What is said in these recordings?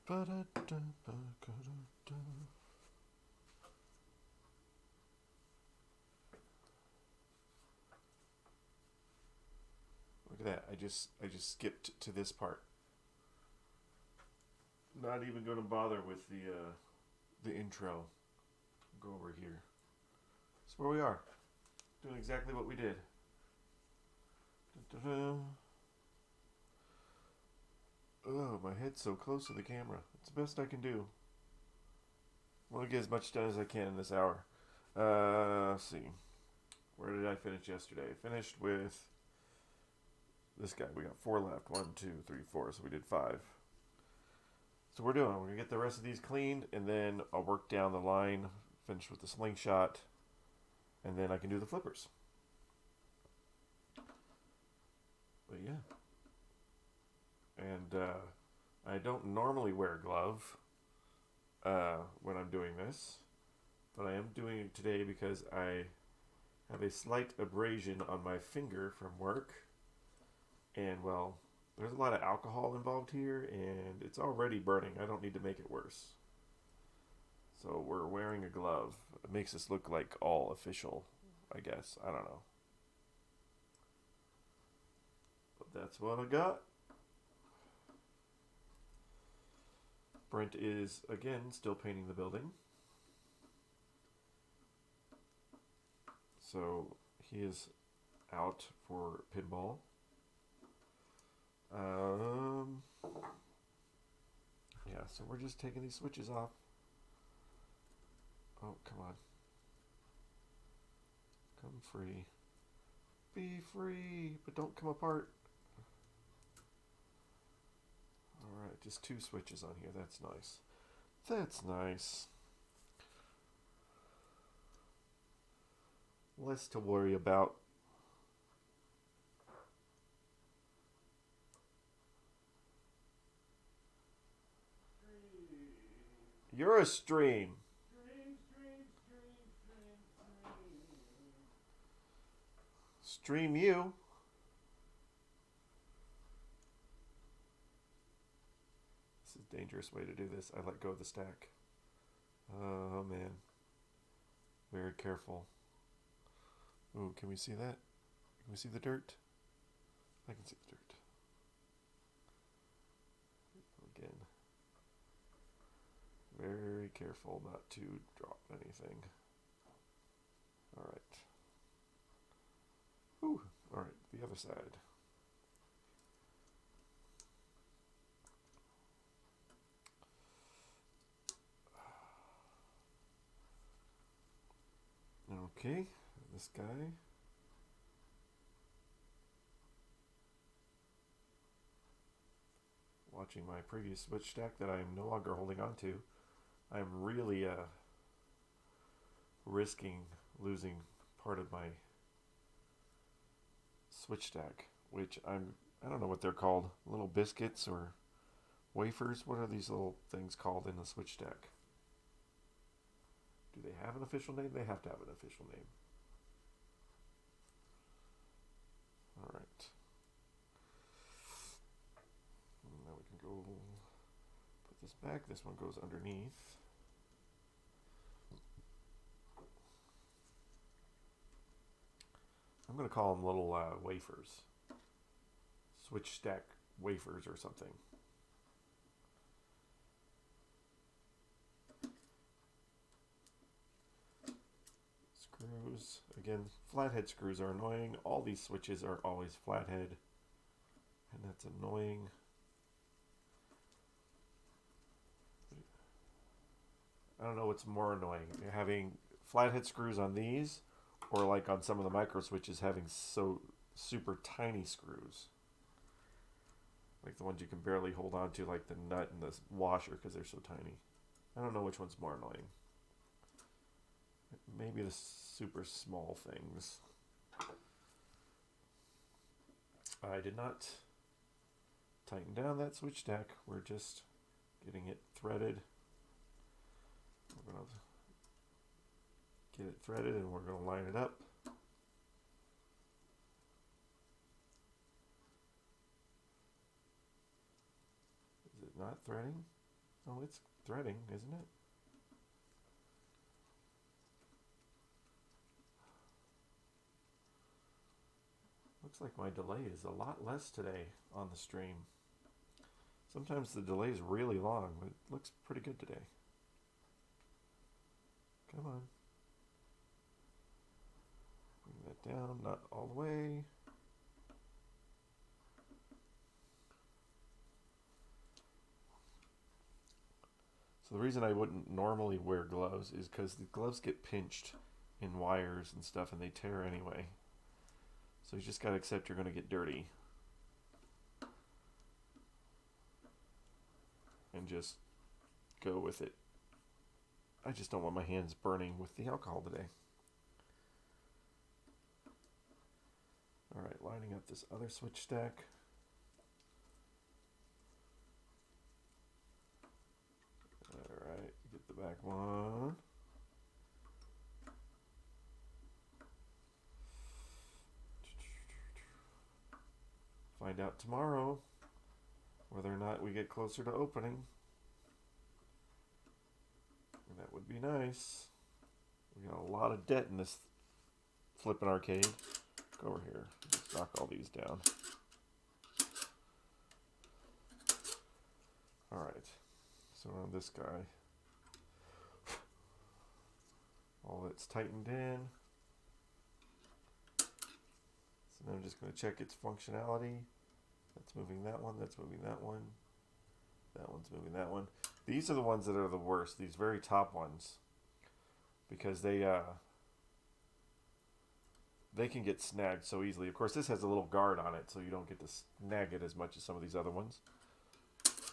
Ba-da-da-ba-ga-da-da. Look at that. I just skipped to this part. Not even going to bother with the intro. Go over here. That's where we are. Doing exactly what we did. Da-da-da. Oh, my head's so close to the camera. It's the best I can do. I want to get as much done as I can in this hour. Let's see. Where did I finish yesterday? I finished with this guy. We got 4 left. 1, 2, 3, 4. So we did 5. So we're going to get the rest of these cleaned, and then I'll work down the line, finish with the slingshot, and then I can do the flippers. But yeah. And I don't normally wear a glove when I'm doing this, but I am doing it today because I have a slight abrasion on my finger from work. And well, there's a lot of alcohol involved here, and it's already burning. I don't need to make it worse. So we're wearing a glove. It makes us look like all official, I guess. I don't know. But that's what I got. Brent is, again, still painting the building. So he is out for pinball. Yeah, so we're just taking these switches off. Oh, come on. Come free. Be free, but don't come apart. Alright, just 2 switches on here. That's nice. That's nice. Less to worry about. You're a stream. Stream you. This is a dangerous way to do this. I let go of the stack. Oh man. Very careful. Ooh, can we see that? Can we see the dirt? I can see the dirt. Again. Very careful not to drop anything. Alright. Ooh, alright, the other side. Okay, this guy. Watching my previous switch stack that I am no longer holding on to. I'm really risking losing part of my switch stack, which I don't know what they're called. Little biscuits or wafers? What are these little things called in the switch stack? Do they have an official name? They have to have an official name. Alright. Now we can go put this back. This one goes underneath. I'm going to call them little wafers. Switch stack wafers or something. Screws. Again, flathead screws are annoying. All these switches are always flathead. And that's annoying. I don't know what's more annoying. You're having flathead screws on these, or like on some of the micro switches having so super tiny screws. Like the ones you can barely hold on to, like the nut and the washer because they're so tiny. I don't know which one's more annoying. Maybe the super small things. I did not tighten down that switch stack. We're just getting it threaded. We're going to get it threaded and we're going to line it up. Is it not threading? Oh, it's threading, isn't it? Looks like my delay is a lot less today on the stream. Sometimes the delay is really long, but it looks pretty good today. Come on. Bring that down, not all the way. So the reason I wouldn't normally wear gloves is because the gloves get pinched in wires and stuff and they tear anyway. So you just gotta accept you're gonna get dirty. And just go with it. I just don't want my hands burning with the alcohol today. Alright, lining up this other switch stack. Alright, get the back one. Find out tomorrow whether or not we get closer to opening. And that would be nice. We got a lot of debt in this flipping arcade. Go over here. Let's knock all these down. Alright. So on this guy. All it's tightened in. So now I'm just going to check its functionality. That's moving that one. That's moving that one. That one's moving that one. These are the ones that are the worst. These very top ones. Because they can get snagged so easily. Of course, this has a little guard on it, so you don't get to snag it as much as some of these other ones.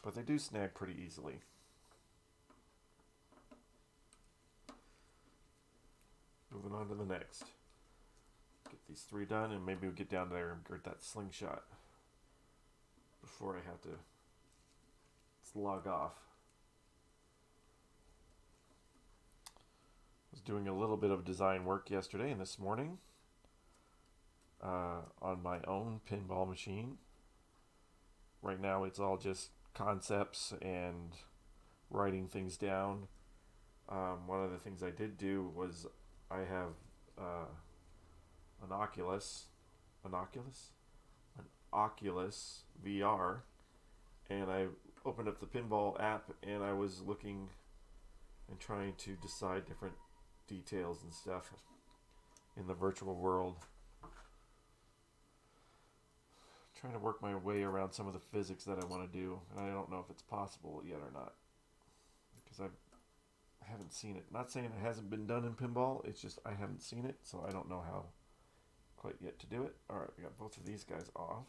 But they do snag pretty easily. Moving on to the next. Get these 3 done, and maybe we'll get down there and get that slingshot before I have to log off. I was doing a little bit of design work yesterday and this morning on my own pinball machine. Right now it's all just concepts and writing things down. One of the things I did do was I have an Oculus VR, and I opened up the pinball app and I was looking and trying to decide different details and stuff in the virtual world. Trying to work my way around some of the physics that I want to do, and I don't know if it's possible yet or not, because I haven't seen it. Not saying it hasn't been done in pinball, it's just I haven't seen it, so I don't know how quite yet to do it. Alright, we got both of these guys off.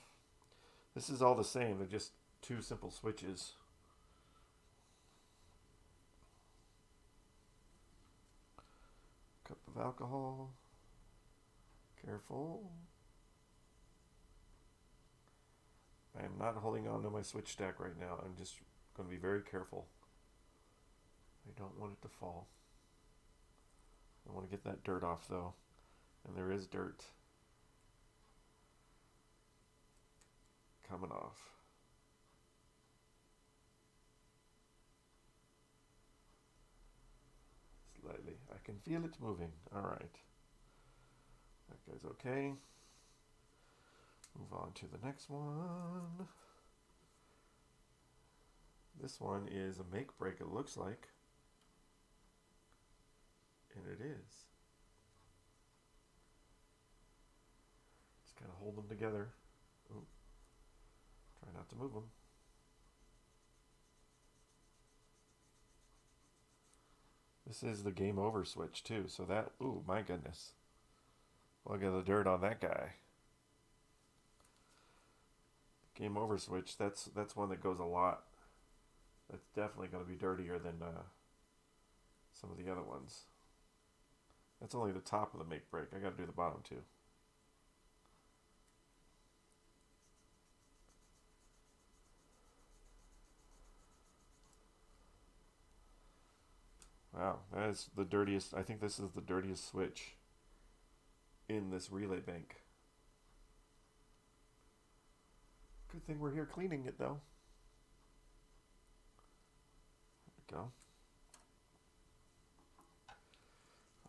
This is all the same, they're just 2 simple switches. Cup of alcohol. Careful. I am not holding on to my switch stack right now. I'm just going to be very careful. I don't want it to fall. I want to get that dirt off though. And there is dirt coming off. Slightly. I can feel it moving. Alright. That guy's okay. Move on to the next one. This one is a make break, it looks like. And it is. Just kind of hold them together. Ooh. Try not to move them. This is the game over switch too, so that, ooh, my goodness. Look at the dirt on that guy. Game over switch, that's one that goes a lot. That's definitely going to be dirtier than some of the other ones. That's only the top of the make break. I got to do the bottom too. Wow, that is the dirtiest. I think this is the dirtiest switch in this relay bank. Good thing we're here cleaning it though. go.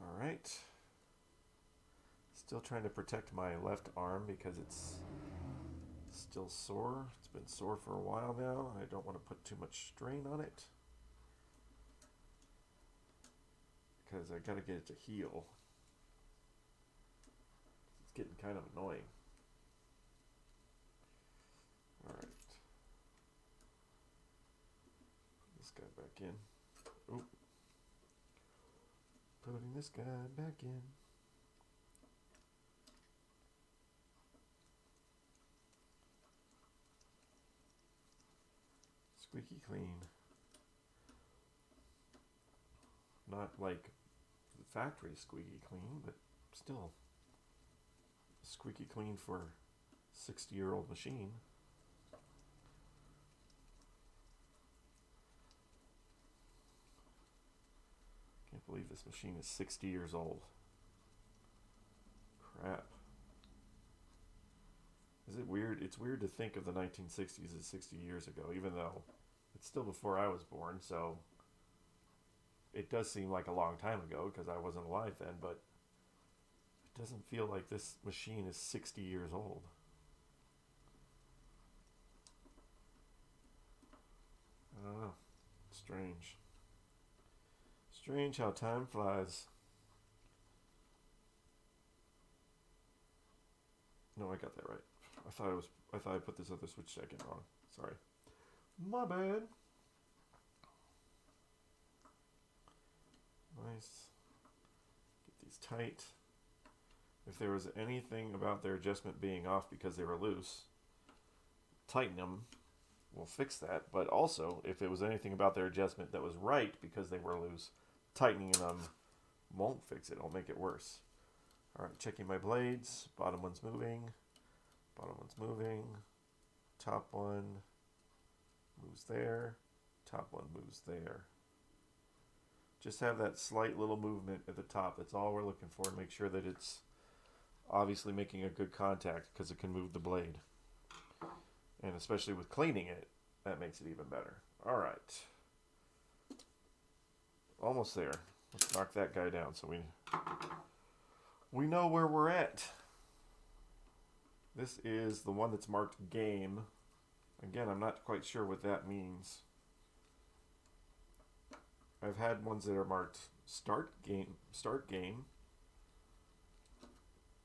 All right. Still trying to protect my left arm because it's still sore. It's been sore for a while now. I don't want to put too much strain on it because I got to get it to heal. It's getting kind of annoying. All right. Put this guy back in. Oop. Putting this guy back in. Squeaky clean. Not like the factory squeaky clean, but still squeaky clean for a 60-year-old machine. Can't believe this machine is 60 years old. Crap. Is it weird? It's weird to think of the 1960s as 60 years ago, even though it's still before I was born, so it does seem like a long time ago because I wasn't alive then, but it doesn't feel like this machine is 60 years old. I don't know. Strange. Strange how time flies. No, I got that right. I thought I put this other switch second wrong. Sorry. My bad. Nice. Get these tight. If there was anything about their adjustment being off because they were loose, tighten them. We'll fix that. But also, if it was anything about their adjustment that was right because they were loose, tightening them won't fix it. It'll make it worse. All right, checking my blades. Bottom one's moving. Bottom one's moving. Top one moves there. Top one moves there. Just have that slight little movement at the top. That's all we're looking for. Make sure that it's obviously making a good contact because it can move the blade. And especially with cleaning it, that makes it even better. All right. Almost there. Let's knock that guy down so we know where we're at. This is the one that's marked game. Again, I'm not quite sure what that means. I've had ones that are marked start game,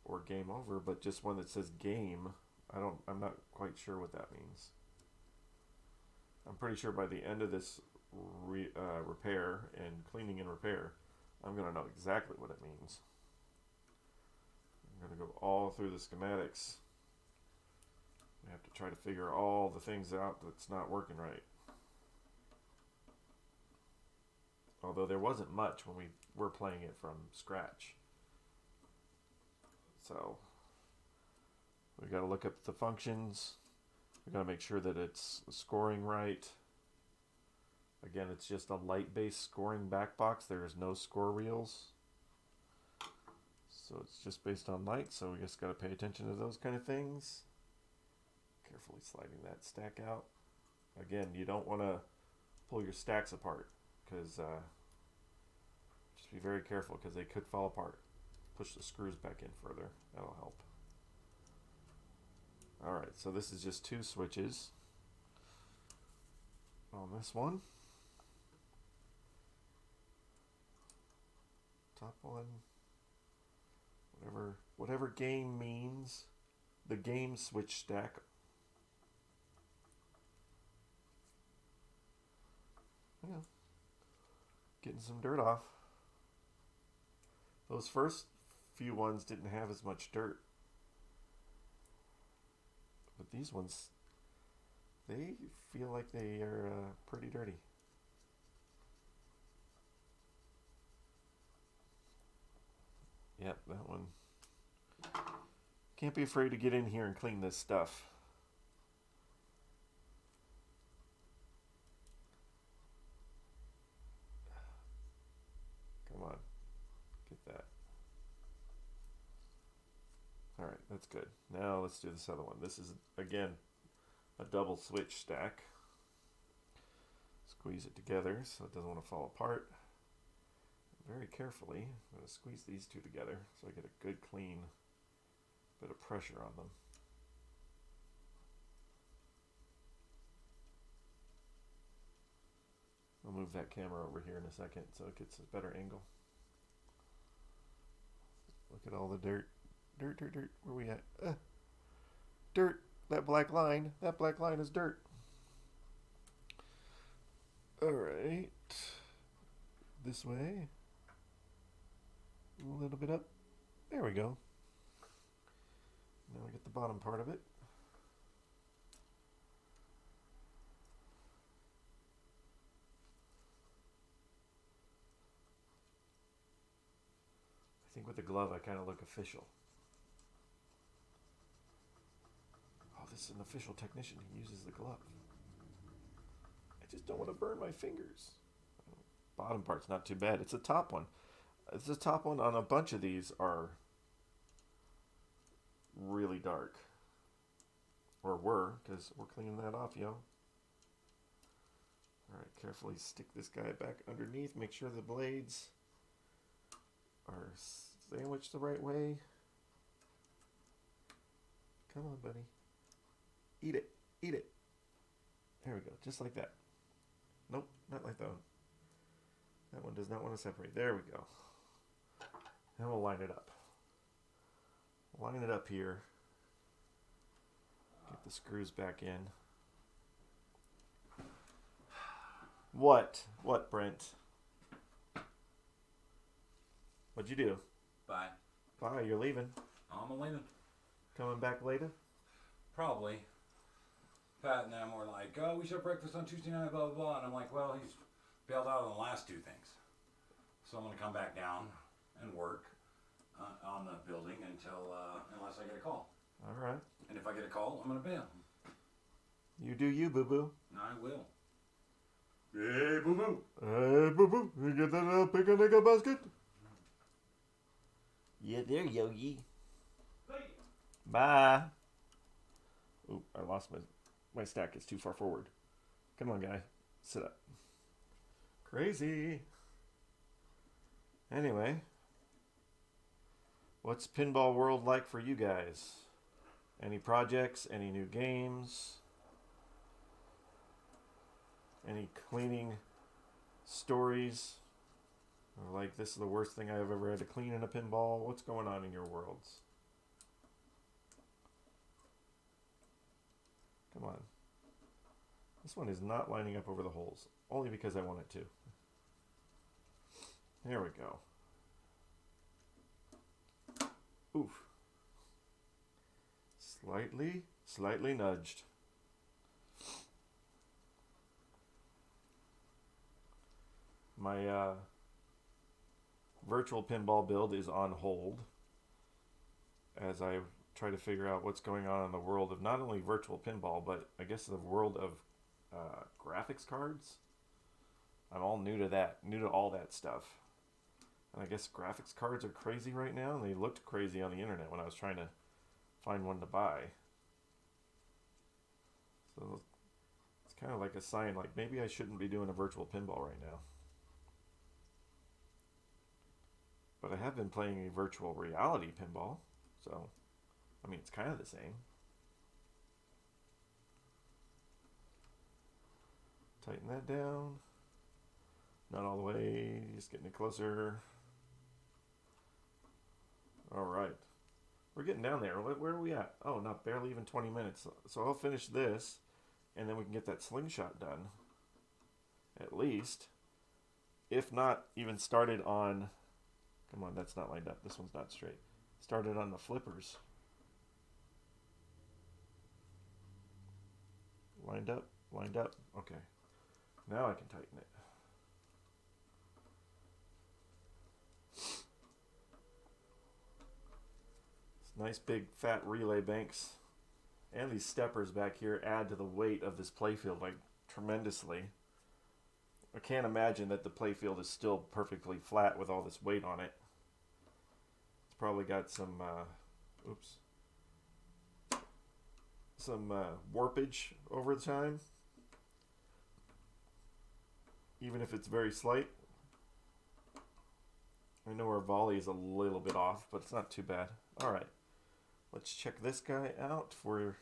or game over, but just one that says game. I'm not quite sure what that means. I'm pretty sure by the end of this repair and cleaning and repair, I'm going to know exactly what it means. I'm going to go all through the schematics. I have to try to figure all the things out that's not working right. Although there wasn't much when we were playing it from scratch. So we got to look up the functions. We got to make sure that it's scoring right. Again, it's just a light-based scoring back box. There is no score reels. So it's just based on light. So we just got to pay attention to those kind of things. Carefully sliding that stack out. Again, you don't want to pull your stacks apart because just be very careful because they could fall apart. Push the screws back in further. That'll help. Alright, so this is just 2 switches on this one. Top one. Whatever game means. The game switch stack. Yeah. Getting some dirt off. Those first few ones didn't have as much dirt. But these ones, they feel like they are pretty dirty. Yep, that one. Can't be afraid to get in here and clean this stuff. Come on. Get that. Alright, that's good. Now let's do this other one. This is, again, a double switch stack. Let's Squeeze it together so it doesn't want to fall apart. Very carefully, I'm going to squeeze these two together so I get a good clean bit of pressure on them. I'll move that camera over here in a second so it gets a better angle. Look at all the dirt. Dirt, dirt, dirt. Where are we at? Dirt. That black line. That black line is dirt. Alright. This way. A little bit up. There we go. Now we get the bottom part of it. I think with the glove I kind of look official. Oh, this is an official technician. He uses the glove. I just don't want to burn my fingers. Bottom part's not too bad. It's the top one. It's the top one on a bunch of these are really dark. Or were, because we're cleaning that off, yo. Alright, carefully stick this guy back underneath. Make sure the blades are sandwiched the right way. Come on, buddy. Eat it. Eat it. There we go. Just like that. Nope, not like that one. That one does not want to separate. There we go. And we'll line it up. Line it up here. Get the screws back in. What? What, Brent? What'd you do? Bye. Bye, you're leaving. I'm leaving. Coming back later? Probably. Pat and them were like, oh, we should have breakfast on Tuesday night, blah, blah, blah. And I'm like, well, he's bailed out on the last two things. So I'm going to come back down and work on the building unless I get a call. All right. And if I get a call, I'm going to bail. You do you, boo-boo. I will. Hey, boo-boo. Hey, boo-boo. You get that picnic basket? Yeah, there, Yogi. Hey. Bye. Oop, I lost my stack. It's too far forward. Come on, guy. Sit up. Crazy. Anyway. What's Pinball World like for you guys? Any projects? Any new games? Any cleaning stories? Or like, this is the worst thing I've ever had to clean in a pinball? What's going on in your worlds? Come on. This one is not lining up over the holes. Only because I want it to. There we go. Oof. Slightly nudged. My virtual pinball build is on hold as I try to figure out what's going on in the world of not only virtual pinball, but I guess the world of graphics cards. I'm all new to that, new to all that stuff. And I guess graphics cards are crazy right now, and they looked crazy on the internet when I was trying to find one to buy. So it's kind of like a sign, like maybe I shouldn't be doing a virtual pinball right now. But I have been playing a virtual reality pinball, so I mean it's kind of the same. Tighten that down. Not all the way, just getting it closer. Alright. We're getting down there. Where are we at? Oh, not barely even 20 minutes. So I'll finish this, and then we can get that slingshot done. At least. If not, even started on... Come on, that's not lined up. This one's not straight. Started on the flippers. Lined up. Okay. Now I can tighten it. Nice big fat relay banks and these steppers back here add to the weight of this playfield like tremendously. I can't imagine that the playfield is still perfectly flat with all this weight on it. It's probably got some warpage over the time. even if it's very slight. I know our volley is a little bit off, but it's not too bad. All right, let's check this guy out for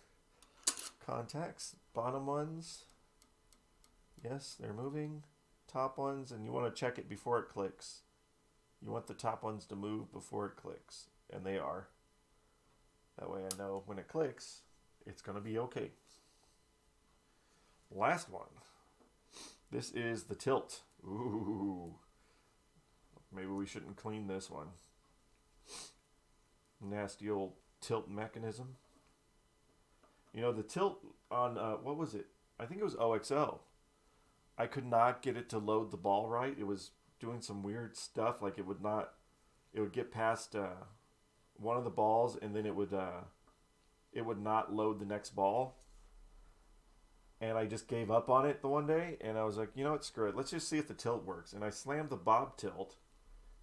contacts. Bottom ones, yes, they're moving. Top ones, and you want to check it before it clicks. You want the top ones to move before it clicks, and they are. That way I know when it clicks, it's going to be okay. Last one. This is the tilt. Ooh. Maybe we shouldn't clean this one. Nasty old tilt mechanism. You know, the tilt on, what was it? I think it was OXO. I could not get it to load the ball right. It was doing some weird stuff. Like it would get past one of the balls, and then it would not load the next ball. And I just gave up on it the one day, and I was like, you know what, screw it. Let's just see if the tilt works. And I slammed the bob tilt,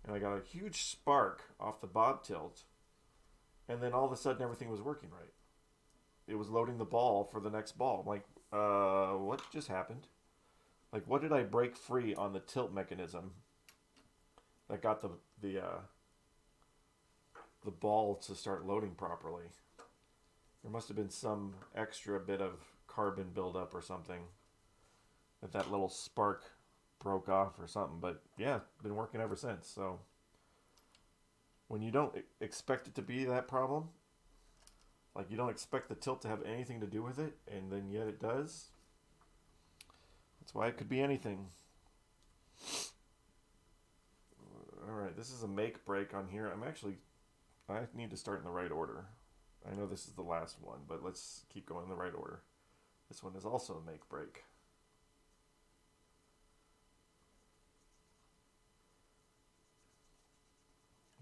and I got a huge spark off the bob tilt, and then all of a sudden everything was working right. It was loading the ball for the next ball. I'm like, what just happened? Like, what did I break free on the tilt mechanism that got the ball to start loading properly? There must have been some extra bit of carbon buildup or something that little spark broke off or something. But yeah, been working ever since. So when you don't expect it to be that problem, like you don't expect the tilt to have anything to do with it, and then yet it does. That's why it could be anything. Alright, this is a make break on here. I need to start in the right order. I know this is the last one, but let's keep going in the right order. This one is also a make break.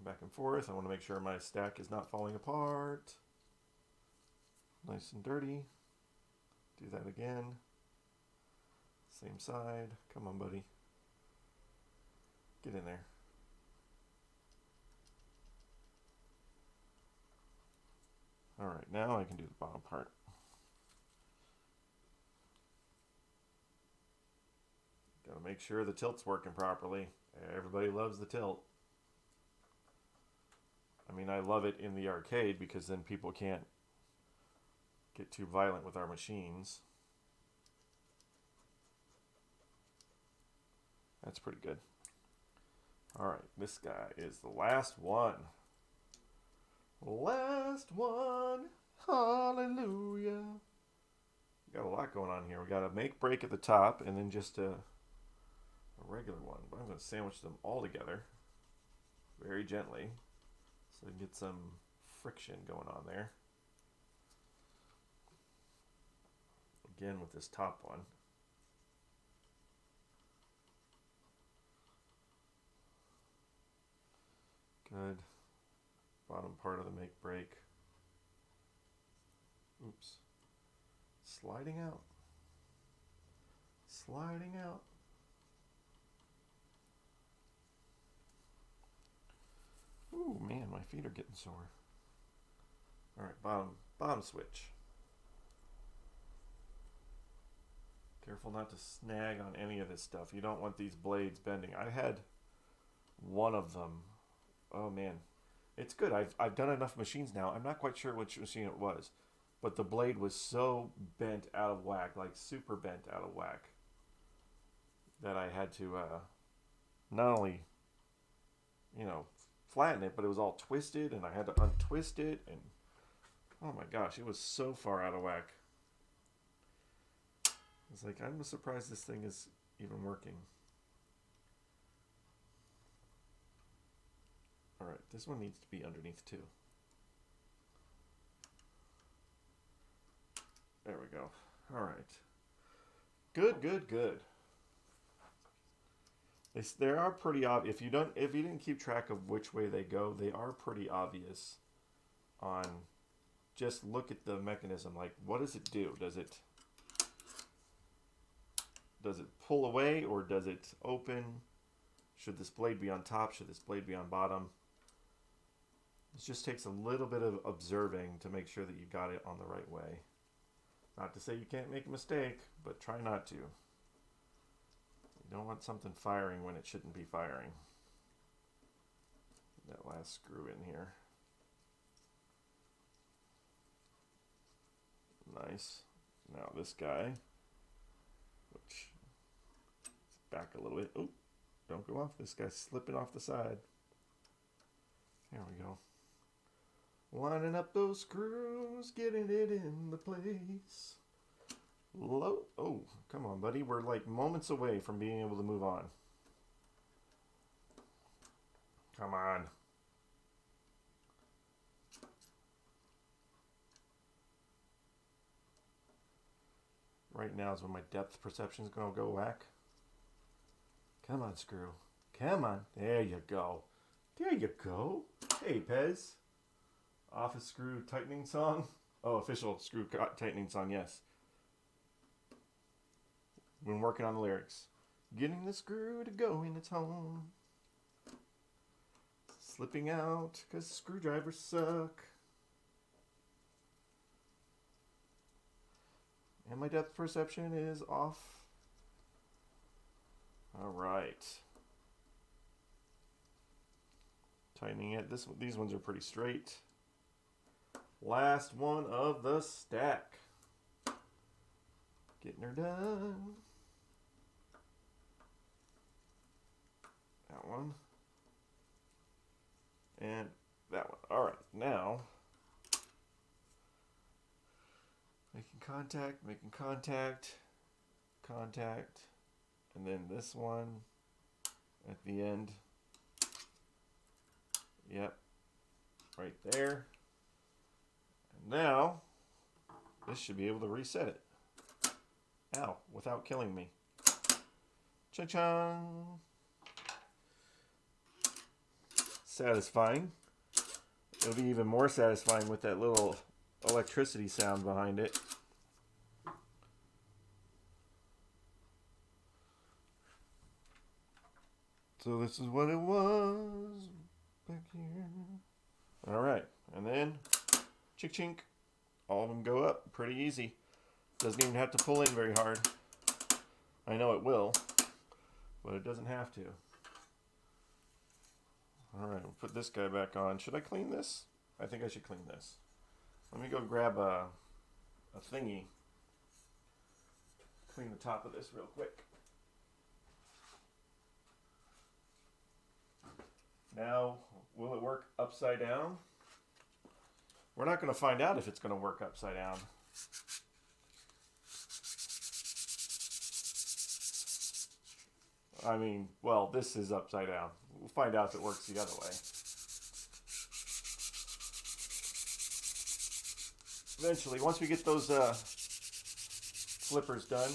Back and forth. I want to make sure my stack is not falling apart. Nice and dirty. Do that again. Same side. Come on, buddy. Get in there. Alright, now I can do the bottom part. Gotta make sure the tilt's working properly. Everybody loves the tilt. I mean, I love it in the arcade because then people can't get too violent with our machines. That's pretty good. Alright, this guy is the last one. Last one. Hallelujah. Got a lot going on here. We got a make break at the top and then just a regular one. But I'm going to sandwich them all together very gently so I can get some friction going on there. Again with this top one. Good. Bottom part of the make break. Oops. Sliding out. Sliding out. Ooh, man, my feet are getting sore. Alright, bottom switch. Careful not to snag on any of this stuff. You don't want these blades bending. I had one of them. Oh man, it's good. I've done enough machines now. I'm not quite sure which machine it was, but the blade was so bent out of whack, like super bent out of whack, that I had to not only, flatten it, but it was all twisted, and I had to untwist it, and oh my gosh, it was so far out of whack. It's like, I'm surprised this thing is even working. Alright, this one needs to be underneath too. There we go. Alright. Good, good, good. They are pretty obvious. If you didn't keep track of which way they go, they are pretty obvious on just look at the mechanism. Like, what does it do? Does it pull away or does it open? Should this blade be on top? Should this blade be on bottom? It just takes a little bit of observing to make sure that you got it on the right way. Not to say you can't make a mistake, but try not to. You don't want something firing when it shouldn't be firing. That last screw in here. Nice. Now this guy, which back a little bit. Oh, don't go off. This guy's slipping off the side. There we go. Lining up those screws, getting it in the place. Low. Oh, come on, buddy. We're like moments away from being able to move on. Come on. Right now is when my depth perception is going to go whack. Come on, screw. Come on. There you go. There you go. Hey, Pez. Office screw tightening song. Oh, official screw tightening song, yes. Been working on the lyrics. Getting the screw to go in its home. Slipping out because screwdrivers suck. And my depth perception is off. Alright. Tightening it. These ones are pretty straight. Last one of the stack. Getting her done. That one. And that one. Alright, now making contact, and then this one at the end. Yep, right there. And now this should be able to reset it. Ow, without killing me. Cha-chung! Satisfying. It'll be even more satisfying with that little electricity sound behind it. So this is what it was back here. Alright, and then chink chink. All of them go up pretty easy. Doesn't even have to pull in very hard. I know it will, but it doesn't have to. Alright, we'll put this guy back on. Should I clean this? I think I should clean this. Let me go grab a thingy. Clean the top of this real quick. Now, will it work upside down? We're not going to find out if it's going to work upside down. I mean, well, this is upside down. We'll find out if it works the other way. Eventually, once we get those flippers done.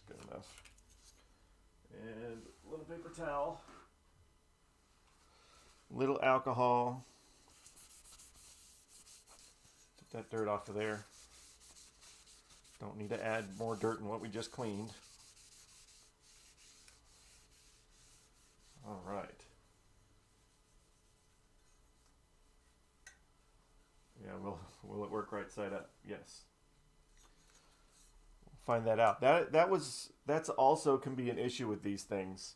Good enough. And a little paper towel. Little alcohol. Get that dirt off of there. Don't need to add more dirt than what we just cleaned. All right. Yeah, will it work right side up? Yes. Find that out. That's also can be an issue with these things.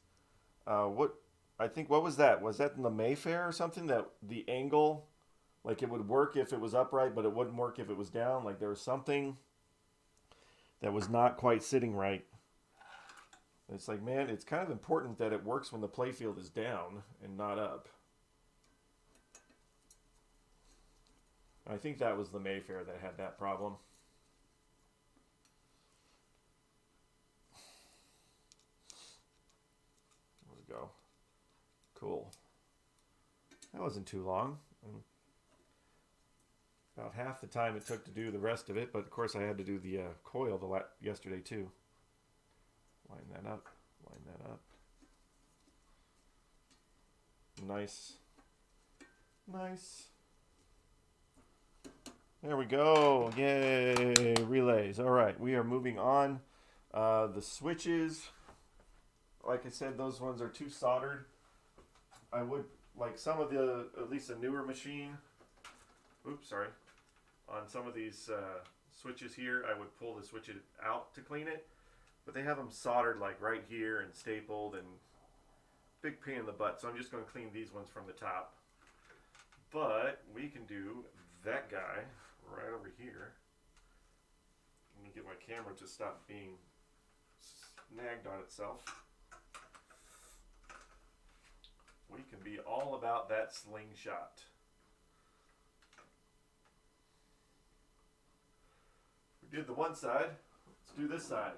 What was that? Was that in the Mayfair or something, that the angle, like it would work if it was upright, but it wouldn't work if it was down? Like there was something that was not quite sitting right. It's like, man, it's kind of important that it works when the playfield is down and not up. I think that was the Mayfair that had that problem. There we go. Cool. That wasn't too long. About half the time it took to do the rest of it, but of course I had to do the coil yesterday too. Line that up. Line that up. Nice. Nice. There we go. Yay. Relays. All right. We are moving on. The switches, like I said, those ones are too soldered. I would, like some of the, at least a newer machine, oops, sorry, on some of these switches here, I would pull the switches out to clean it. But they have them soldered like right here and stapled and big pain in the butt. So I'm just going to clean these ones from the top. But we can do that guy right over here. Let me get my camera to stop being snagged on itself. We can be all about that slingshot. We did the one side. Let's do this side.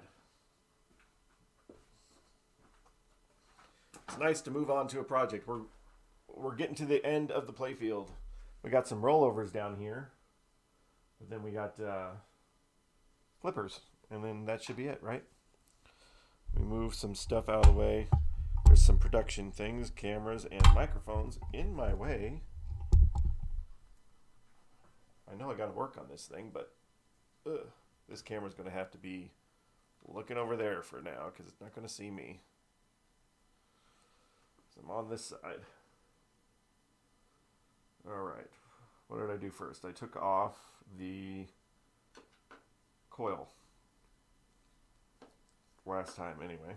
It's nice to move on to a project. We're getting to the end of the playfield. We got some rollovers down here, but then we got flippers, and then that should be it, right? We move some stuff out of the way. There's some production things, cameras and microphones in my way. I know I got to work on this thing, but this camera's going to have to be looking over there for now because it's not going to see me. So I'm on this side. All right. What did I do first? I took off the coil. Last time, anyway.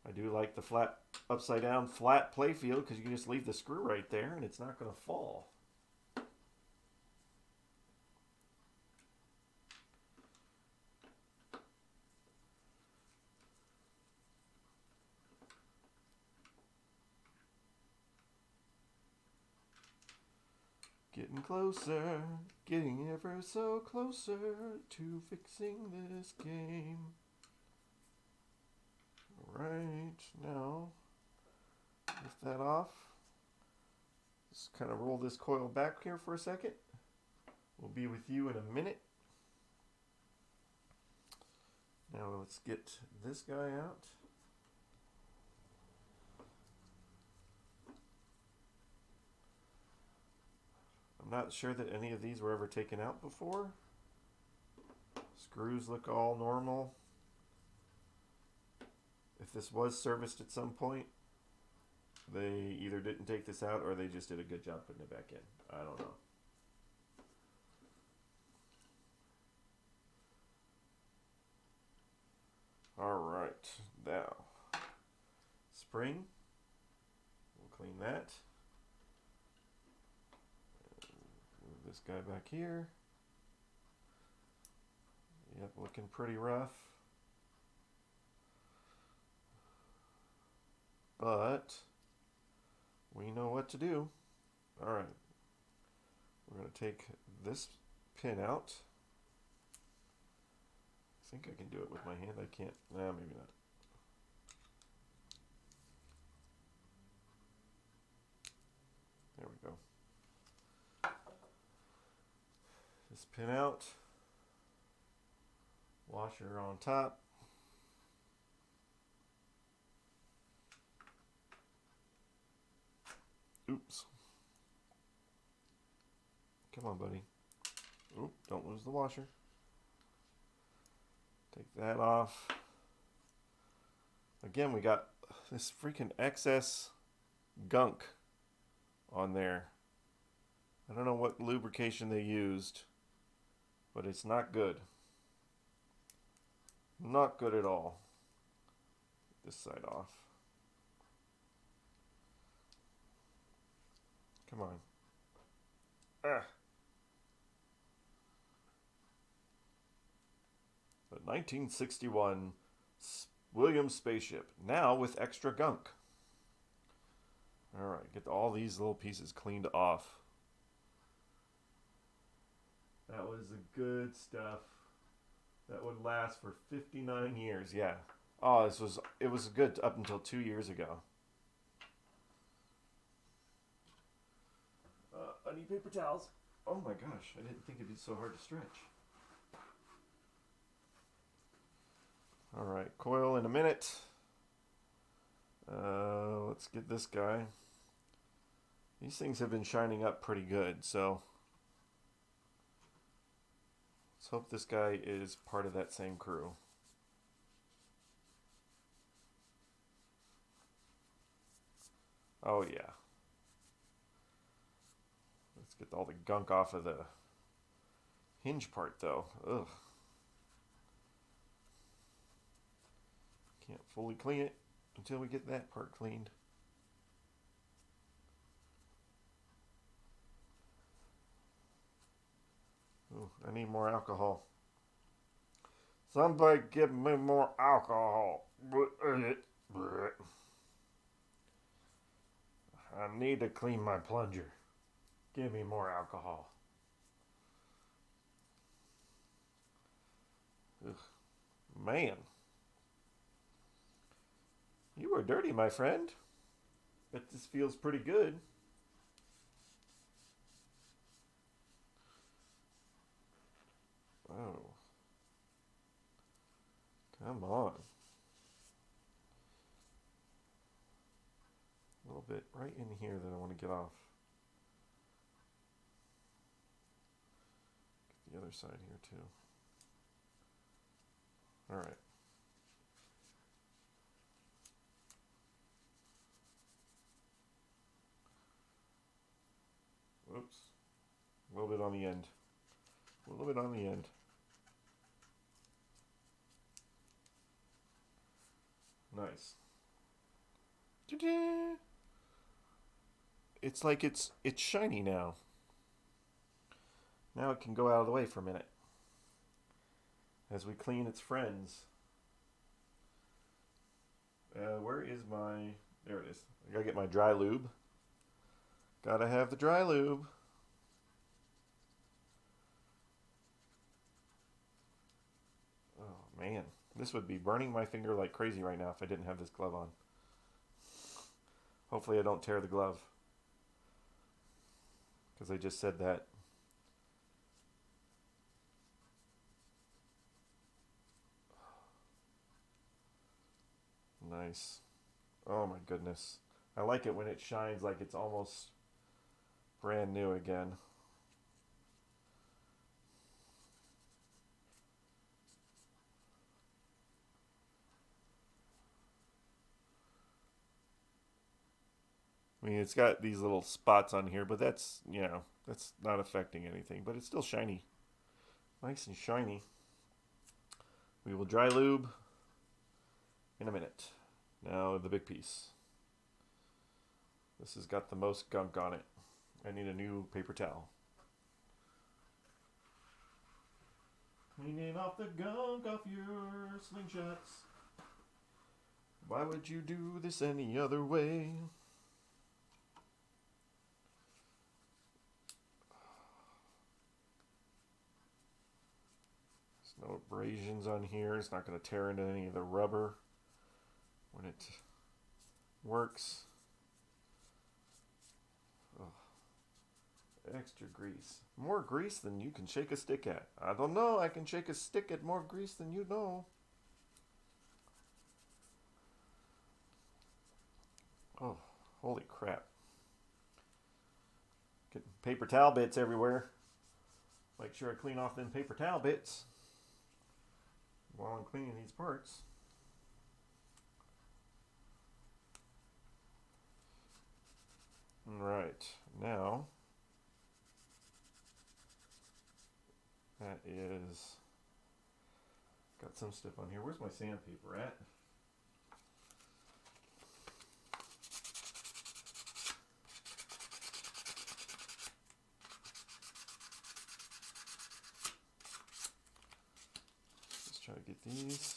I do like the flat, upside down, flat playfield because you can just leave the screw right there and it's not going to fall. Getting closer, getting ever so closer to fixing this game. Alright, now, lift that off. Just kind of roll this coil back here for a second. We'll be with you in a minute. Now let's get this guy out. I'm not sure that any of these were ever taken out before. Screws look all normal. If this was serviced at some point, they either didn't take this out or they just did a good job putting it back in. I don't know. Alright, now, spring. We'll clean that. Move this guy back here. Yep, looking pretty rough. But we know what to do. All right. We're going to take this pin out. I think I can do it with my hand. I can't. Nah, maybe not. There we go. This pin out. Washer on top. Oops. Come on, buddy. Oop, don't lose the washer. Take that off. Again, we got this freaking excess gunk on there. I don't know what lubrication they used, but it's not good. Not good at all. Get this side off. Come on. Ah. The 1961 Williams spaceship, now with extra gunk. Alright, get all these little pieces cleaned off. That was the good stuff. That would last for 59 years, yeah. Oh, it was good up until 2 years ago. I need paper towels. Oh my gosh, I didn't think it'd be so hard to stretch. Alright, coil in a minute. Let's get this guy. These things have been shining up pretty good, so let's hope this guy is part of that same crew. Oh yeah. Let's get all the gunk off of the hinge part though. Ugh. Can't fully clean it until we get that part cleaned. Ooh, I need more alcohol. Somebody give me more alcohol. I need to clean my plunger. Give me more alcohol. Ugh. Man. You are dirty, my friend. Bet this feels pretty good. Oh. Come on. A little bit right in here that I want to get off. Get the other side here too. All right. Oops. A little bit on the end. A little bit on the end. Nice. Ta-da! It's like it's shiny now. Now it can go out of the way for a minute as we clean its friends. Where is my... There it is. I gotta get my dry lube. Gotta have the dry lube. Oh man, this would be burning my finger like crazy right now if I didn't have this glove on. Hopefully I don't tear the glove, because I just said that. Nice. Oh my goodness. I like it when it shines like it's almost brand new again. I mean, it's got these little spots on here, but that's, you know, that's not affecting anything, but it's still shiny. Nice and shiny. We will dry lube in a minute. Now the big piece. This has got the most gunk on it. I need a new paper towel. Cleaning off the gunk off your slingshots. Why would you do this any other way? There's no abrasions on here. It's not going to tear into any of the rubber when it works. Extra grease. More grease than you can shake a stick at. I don't know. I can shake a stick at more grease than you know. Oh, holy crap. Getting paper towel bits everywhere. Make sure I clean off them paper towel bits while I'm cleaning these parts. Right. Now... that is, got some stuff on here. Where's my sandpaper at? Let's try to get these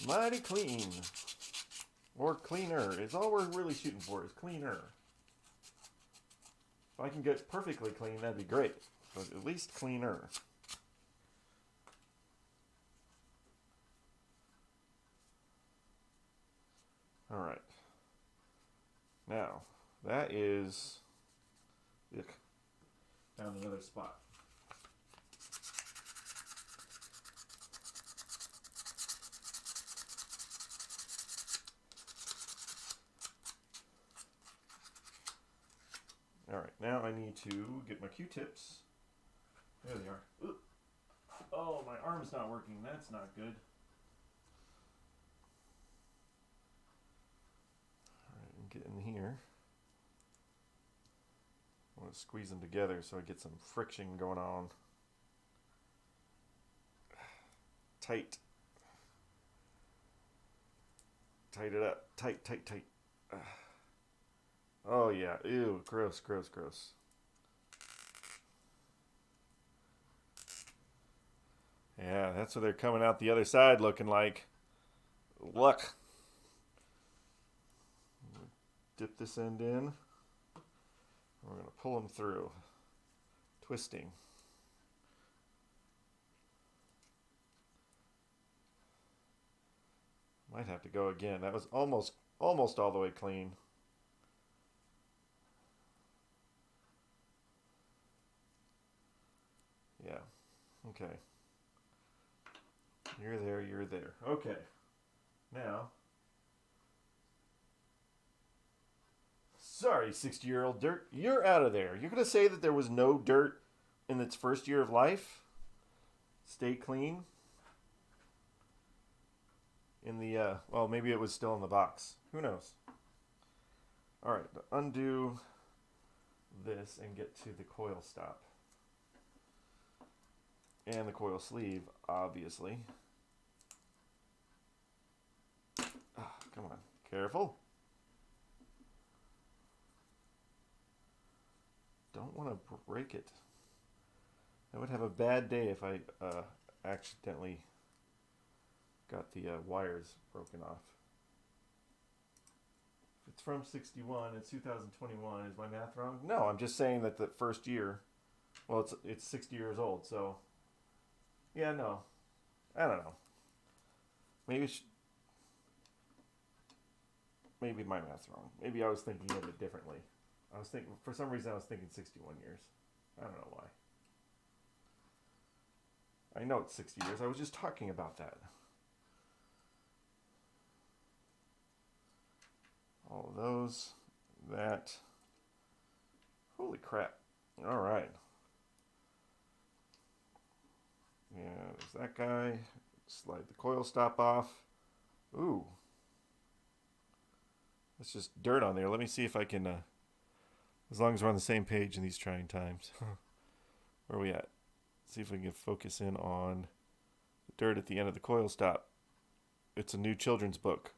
mighty clean, or cleaner. Is all we're really shooting for, is cleaner. If I can get perfectly clean, that'd be great. But at least cleaner. All right. Now, that is down the other spot. All right, now I need to get my Q-tips. There they are. Ooh. Oh, my arm's not working. That's not good. All right, get in here. I want squeeze them together so I get some friction going on. Tight. Tight it up. Tight, tight, tight. Oh yeah. Ew. Gross, gross, gross. Yeah, that's what they're coming out the other side looking like. Look. Dip this end in. We're going to pull them through. Twisting. Might have to go again. That was almost all the way clean. Yeah. Okay. You're there, you're there. Okay. Now. Sorry, 60-year-old dirt. You're out of there. You're going to say that there was no dirt in its first year of life? Stay clean? In the, well, maybe it was still in the box. Who knows? All right, undo this and get to the coil stop. And the coil sleeve, obviously. Oh, come on. Careful. Don't want to break it. I would have a bad day if I accidentally got the wires broken off. If it's from 61, it's 2021. Is my math wrong? No, I'm just saying that the first year, well, it's 60 years old, so yeah, no. I don't know. Maybe maybe my math's wrong. Maybe I was thinking of it differently. For some reason I was thinking 61 years. I don't know why. I know it's 60 years. I was just talking about that. All of those. That. Holy crap. All right. Yeah, there's that guy. Slide the coil stop off. Ooh. That's just dirt on there. Let me see if I can, as long as we're on the same page in these trying times. Where are we at? See if we can focus in on the dirt at the end of the coil stop. It's a new children's book.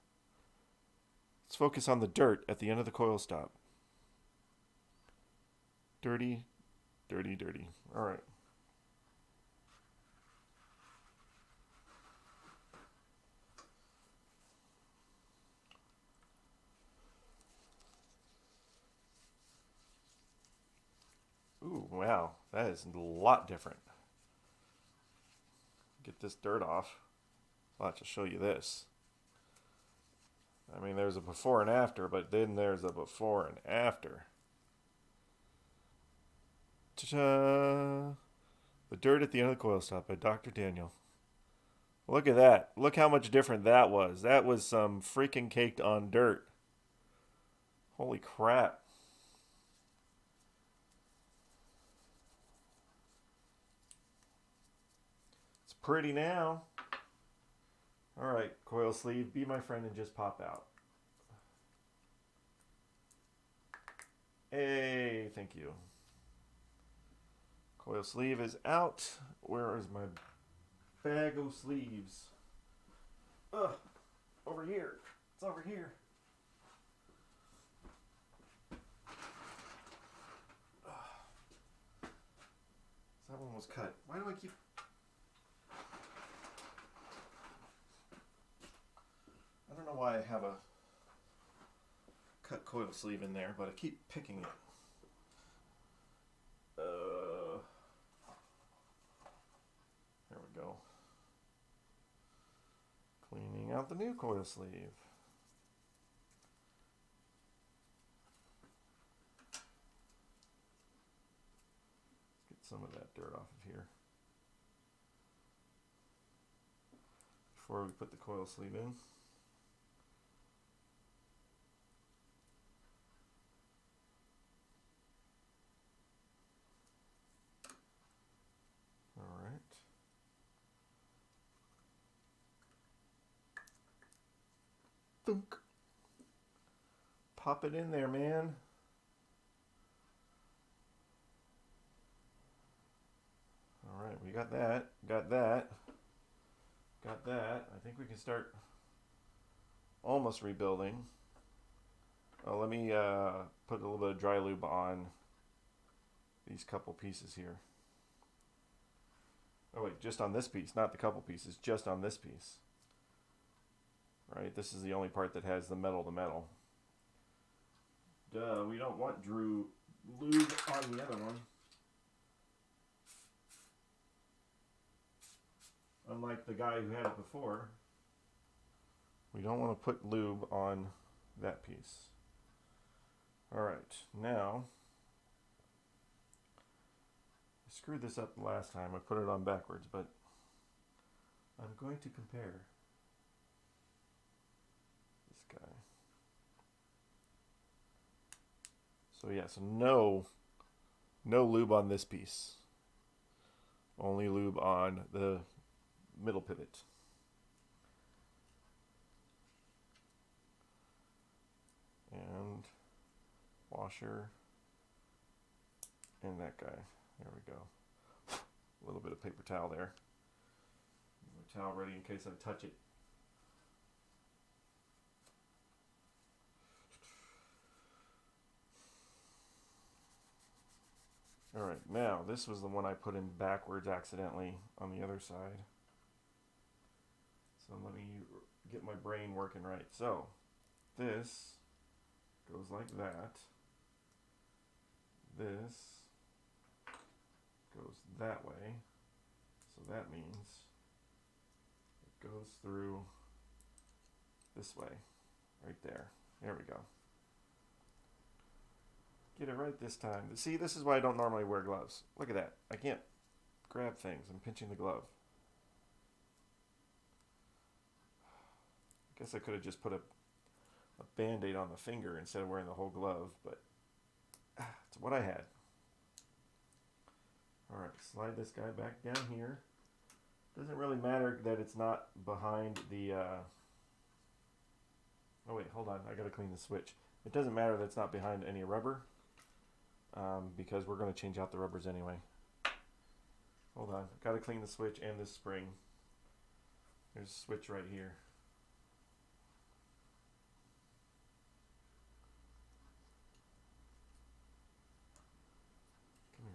Let's focus on the dirt at the end of the coil stop. Dirty, dirty, dirty. All right. Ooh, wow. That is a lot different. Get this dirt off. Watch, I'll show you this. I mean, there's a before and after, but then there's a before and after. Ta-da! The Dirt at the End of the Coil Stop by Dr. Daniel. Look at that. Look how much different that was. That was some freaking caked on dirt. Holy crap. It's pretty now. Alright, coil sleeve, be my friend and just pop out. Hey, thank you. Coil sleeve is out. Where is my bag of sleeves? Ugh, over here. It's over here. That one was cut. Why do I keep... I don't know why I have a cut coil sleeve in there, but I keep picking it. There we go. Cleaning out the new coil sleeve. Let's get some of that dirt off of here before we put the coil sleeve in. Thunk. Pop it in there, man. got that. Got that. Got that. I think we can start almost rebuilding. Oh, let me put a little bit of dry lube on these couple pieces here. Oh wait, just on this piece, not the couple pieces, just on this piece. Right, this is the only part that has the metal to metal. Duh, we don't want lube on the other one. Unlike the guy who had it before, we don't want to put lube on that piece. Alright, now, I screwed this up last time. I put it on backwards, but I'm going to compare this guy. So yeah, so no lube on this piece. Only lube on the middle pivot. And washer and that guy. There we go. A little bit of paper towel there. My towel ready in case I touch it. Alright, now this was the one I put in backwards accidentally on the other side. So let me get my brain working right. So this goes like that. This goes that way. So that means it goes through this way. Right there. There we go. Get it right this time. See, this is why I don't normally wear gloves. Look at that. I can't grab things. I'm pinching the glove. I guess I could have just put a Band-Aid on the finger instead of wearing the whole glove, but it's what I had. Alright, slide this guy back down here. Doesn't really matter that it's not behind the... Oh wait, hold on. I gotta clean the switch. It doesn't matter that it's not behind any rubber, because we're going to change out the rubbers anyway. Hold on. Gotta clean the switch and this spring. There's a switch right here. Come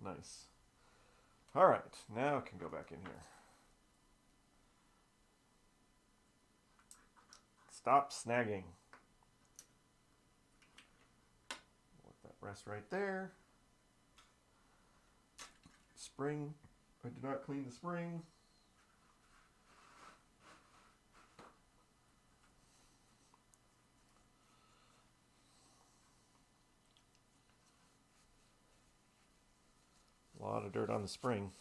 here. Nice. Alright, now I can go back in here. Stop snagging. Let that rest right there. Spring. I did not clean the spring. A lot of dirt on the spring.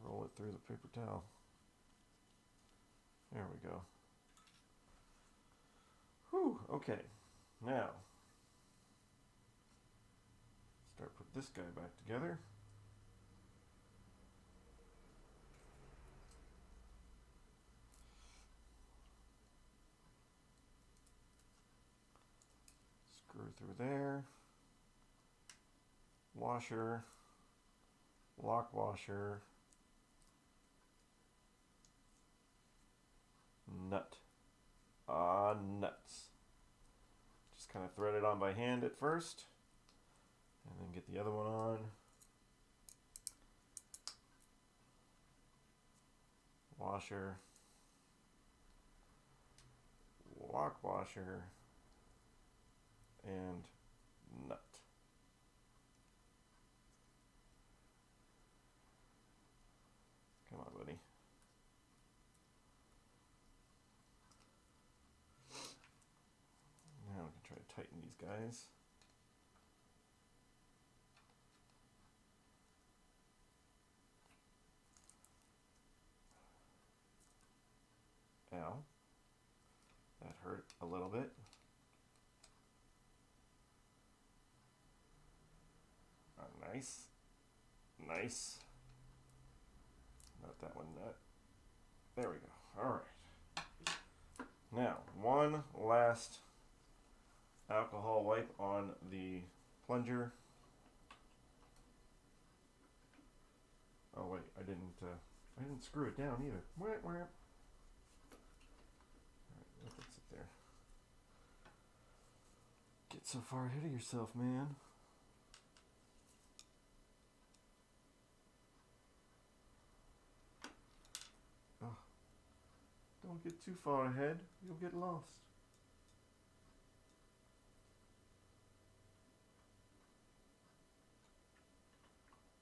Roll it through the paper towel. There we go. Whew, okay. Now, start put this guy back together. Screw through there. Washer. Lock washer. Nut. Nuts. Just kind of thread it on by hand at first, and then get the other one on. Washer. Lock washer. And nut. Come on, buddy. Now we can try to tighten these guys. Ow. That hurt a little bit. Nice. Nice. Not that one. There we go. All right. Now, one last alcohol wipe on the plunger. Oh wait, I didn't screw it down either. Alright, let that sit there. Get so far ahead of yourself, man. Oh. Don't get too far ahead. You'll get lost.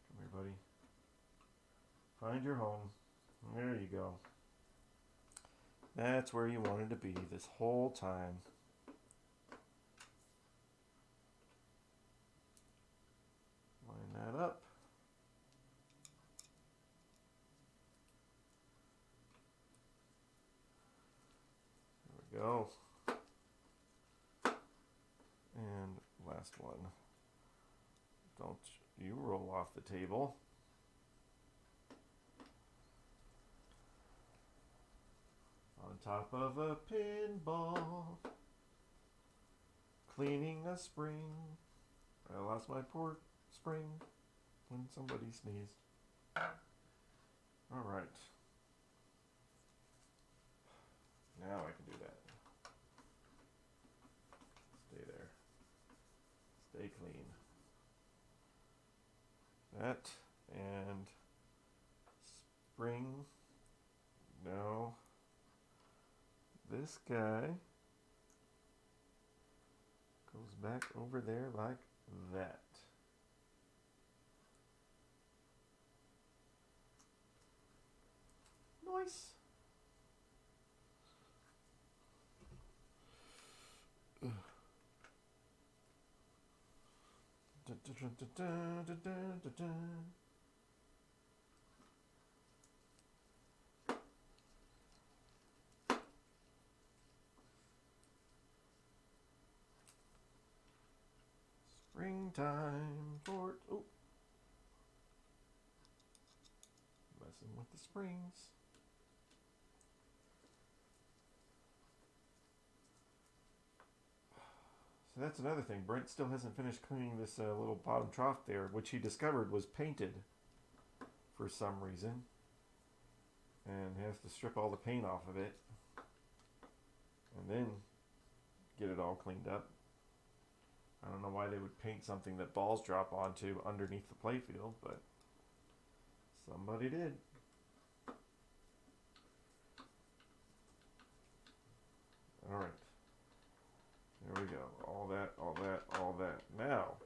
Come here, buddy. Find your home. There you go. That's where you wanted to be this whole time. Line that up. There we go. And last one. Don't you roll off the table. On top of a pinball, cleaning a spring. I lost my port spring when somebody sneezed. All right. Now I can do that. Stay there. Stay clean. That and spring. No. This guy goes back over there like that. Nice. Springtime for messing with the springs. So that's another thing. Brent still hasn't finished cleaning this little bottom trough there, which he discovered was painted for some reason. And he has to strip all the paint off of it and then get it all cleaned up. I don't know why they would paint something that balls drop onto underneath the playfield, but somebody did. All right. There we go. All that, all that, all that. Now,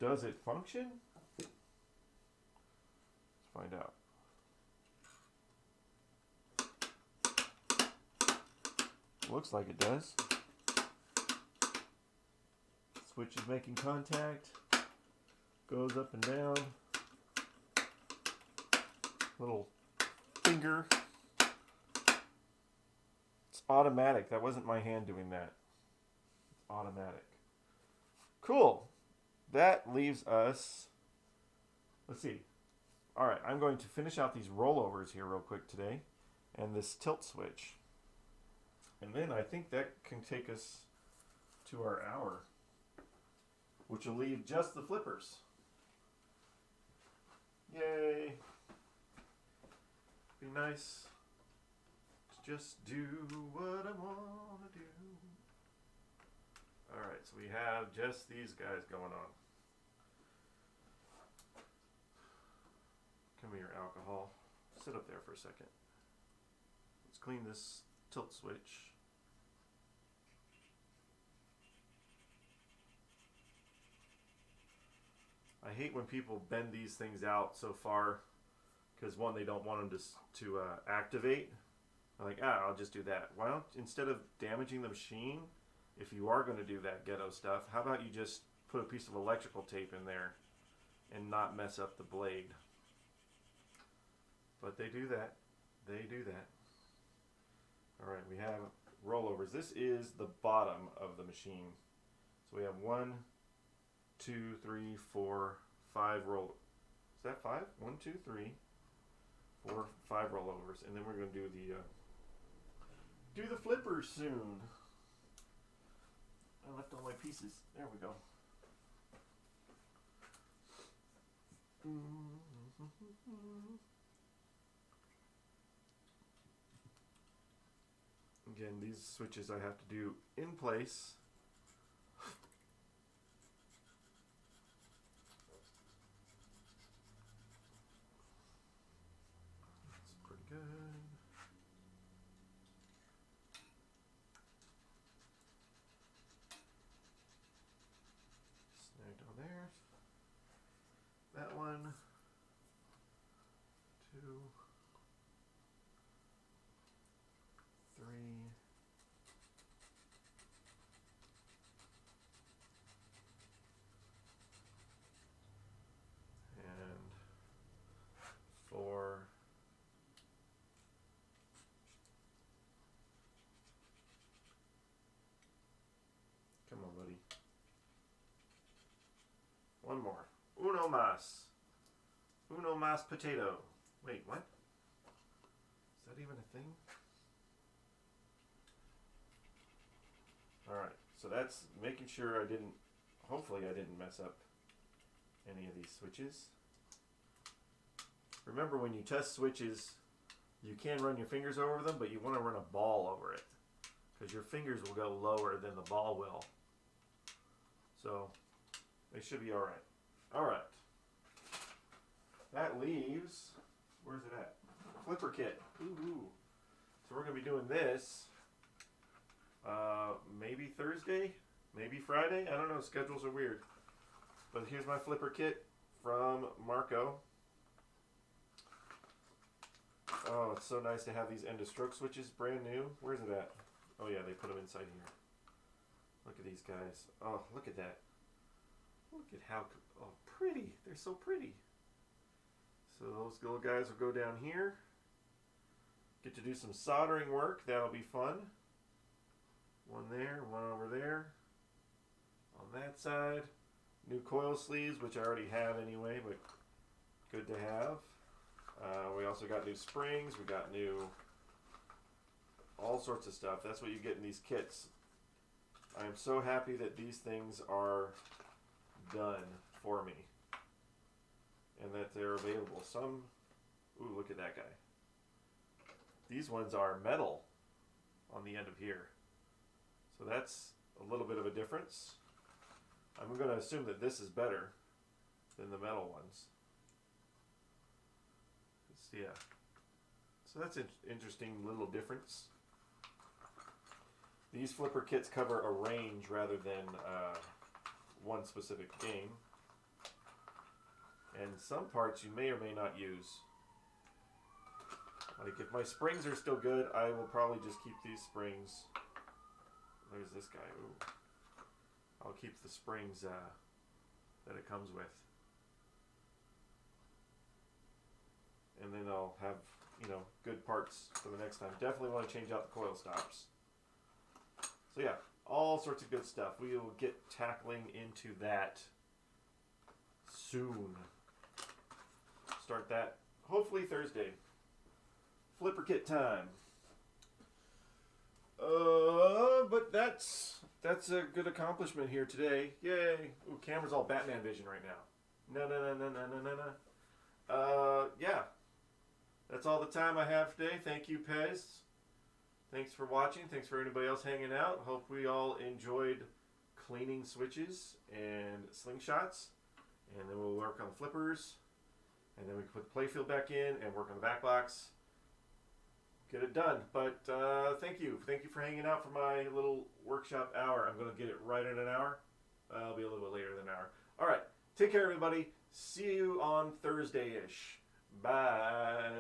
does it function? Let's find out. Looks like it does. Switch is making contact. Goes up and down. Little finger. It's automatic. That wasn't my hand doing that. It's automatic. Cool. That leaves us... Let's see. Alright, I'm going to finish out these rollovers here real quick today. And this tilt switch. And then I think that can take us to our hour, which will leave just the flippers. Yay. Be nice to just do what I want to do. Alright, so we have just these guys going on. Come here, alcohol. Sit up there for a second. Let's clean this tilt switch. I hate when people bend these things out so far because one, they don't want them to activate. I'm like, I'll just do that. Why don't, instead of damaging the machine, if you are going to do that ghetto stuff, how about you just put a piece of electrical tape in there and not mess up the blade? But they do that. They do that. All right, we have rollovers. This is the bottom of the machine. So we have 1, 2, 3, 4, 5 roll. Is that 5? 1, 2, 3, 4, 5 rollovers, and then we're going to do the flippers soon. I left all my pieces. There we go. Again, these switches I have to do in place. That's pretty good. Snagged on there. That one. 2, 3. And 4. Come on, buddy. One more. Uno mas. Uno mas potato. Wait, what? Is that even a thing? Alright, so that's making sure hopefully I didn't mess up any of these switches. Remember, when you test switches, you can run your fingers over them, but you want to run a ball over it, because your fingers will go lower than the ball will. So, they should be alright. Alright. That leaves, where's it at? Flipper kit. Ooh. So we're going to be doing this maybe Thursday, maybe Friday. I don't know, schedules are weird. But here's my flipper kit from Marco. Oh, it's so nice to have these end of stroke switches brand new. Where's it at? Oh yeah, they put them inside here. Look at these guys. Oh, look at that. Look at how pretty. They're so pretty. So those little guys will go down here. Get to do some soldering work. That'll be fun. One there, one over there. On that side. New coil sleeves, which I already have anyway, but good to have. We also got new springs. We got new all sorts of stuff. That's what you get in these kits. I am so happy that these things are done for me and that they're available. Some, ooh, look at that guy. These ones are metal on the end of here. So that's a little bit of a difference. I'm going to assume that this is better than the metal ones. Yeah. So that's an interesting little difference. These flipper kits cover a range rather than one specific game. And some parts you may or may not use. Like if my springs are still good, I will probably just keep these springs. There's this guy. Ooh. I'll keep the springs that it comes with. And then I'll have, good parts for the next time. Definitely want to change out the coil stops. So yeah, all sorts of good stuff. We will get tackling into that soon. Start that hopefully Thursday. Flipper kit time. But that's a good accomplishment here today. Yay! Ooh, camera's all Batman vision right now. No. Yeah. That's all the time I have today. Thank you, Pez. Thanks for watching. Thanks for anybody else hanging out. Hope we all enjoyed cleaning switches and slingshots. And then we'll work on flippers. And then we can put the playfield back in and work on the back box. Get it done. But thank you. Thank you for hanging out for my little workshop hour. I'm going to get it right in an hour. I'll be a little bit later than an hour. All right. Take care, everybody. See you on Thursday-ish. Bye.